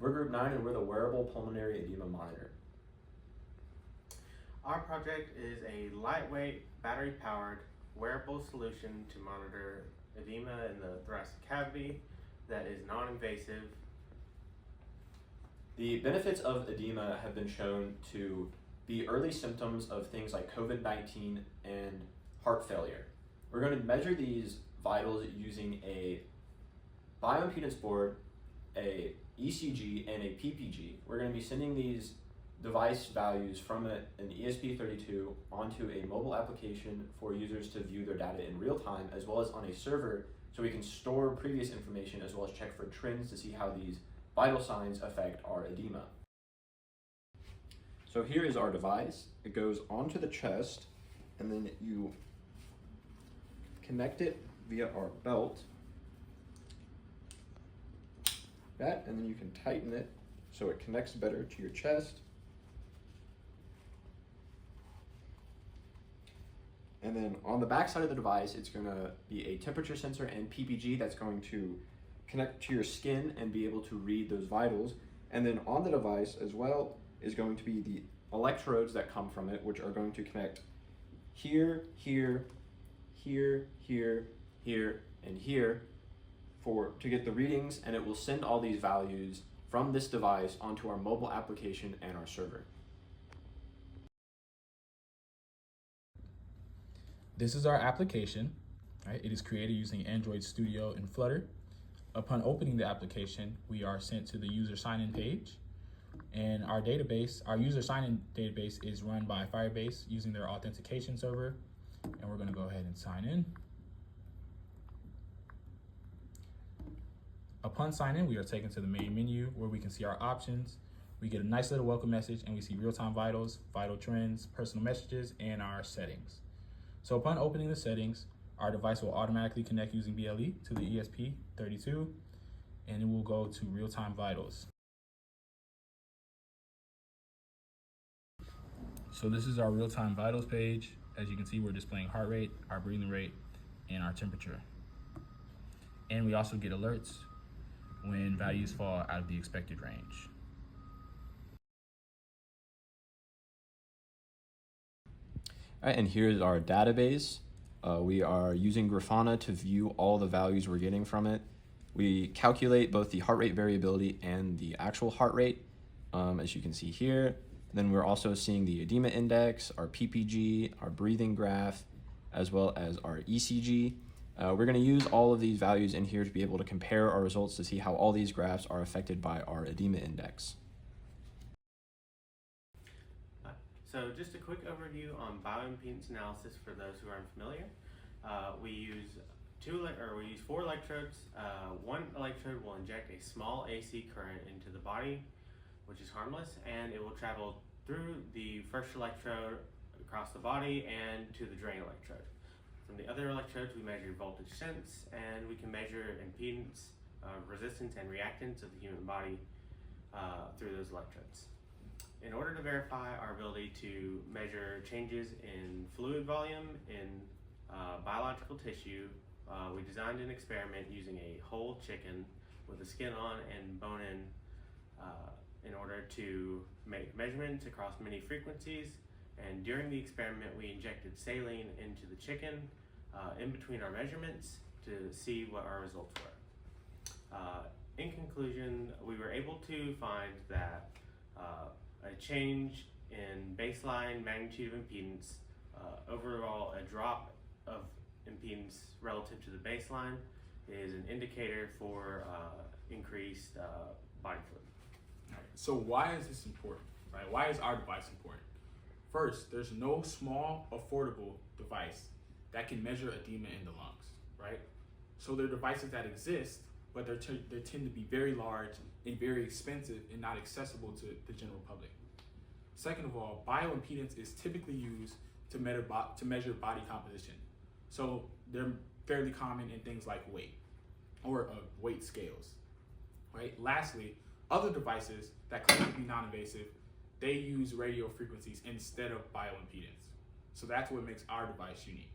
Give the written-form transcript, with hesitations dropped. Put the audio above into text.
We're Group 9 and we're the Wearable Pulmonary Edema Monitor. Our project is a lightweight, battery-powered, wearable solution to monitor edema in the thoracic cavity that is non-invasive. The benefits of edema have been shown to be early symptoms of things like COVID-19 and heart failure. We're going to measure these vitals using a bioimpedance board, a ECG, and a PPG. We're going to be sending these device values from an ESP32 onto a mobile application for users to view their data in real time, as well as on a server so we can store previous information as well as check for trends to see how these vital signs affect our edema. So here is our device. It goes onto the chest and then you connect it via our belt. That, and then you can tighten it so it connects better to your chest. And then on the back side of the device, it's going to be a temperature sensor and PPG that's going to connect to your skin and be able to read those vitals. And then on the device as well is going to be the electrodes that come from it, which are going to connect here, here, here, here, here, and here to get the readings, and it will send all these values from this device onto our mobile application and our server. This is our application, right? It is created using Android Studio and Flutter. Upon opening the application, we are sent to the user sign-in page, and our database, our user sign-in database is run by Firebase using their authentication server, and we're gonna go ahead and sign in. Upon sign-in, we are taken to the main menu where we can see our options. We get a nice little welcome message and we see real-time vitals, vital trends, personal messages, and our settings. So upon opening the settings, our device will automatically connect using BLE to the ESP32, and it will go to real-time vitals. So this is our real-time vitals page. As you can see, we're displaying heart rate, our breathing rate, and our temperature. And we also get alerts when values fall out of the expected range. All right, and here's our database. We are using Grafana to view all the values we're getting from it. We calculate both the heart rate variability and the actual heart rate, as you can see here. Then we're also seeing the edema index, our PPG, our breathing graph, as well as our ECG. We're going to use all of these values in here to be able to compare our results to see how all these graphs are affected by our edema index. So just a quick overview on bioimpedance analysis for those who aren't familiar. We use four electrodes. One electrode will inject a small AC current into the body, which is harmless, and it will travel through the first electrode across the body and to the drain electrode. From the other electrodes, we measure voltage sense, and we can measure impedance, resistance, and reactance of the human body through those electrodes. In order to verify our ability to measure changes in fluid volume in biological tissue, we designed an experiment using a whole chicken with the skin on and bone in order to make measurements across many frequencies. And during the experiment, we injected saline into the chicken in between our measurements to see what our results were. In conclusion, we were able to find that a change in baseline magnitude of impedance, overall a drop of impedance relative to the baseline, is an indicator for increased body fluid. All right, so why is this important, right? Why is our device important? First, there's no small, affordable device that can measure edema in the lungs, right? So there are devices that exist, but they tend to be very large and very expensive and not accessible to the general public. Second of all, bioimpedance is typically used to measure body composition. So they're fairly common in things like weight or weight scales, right? Lastly, other devices that claim to be non-invasive, they use radio frequencies instead of bioimpedance. So that's what makes our device unique.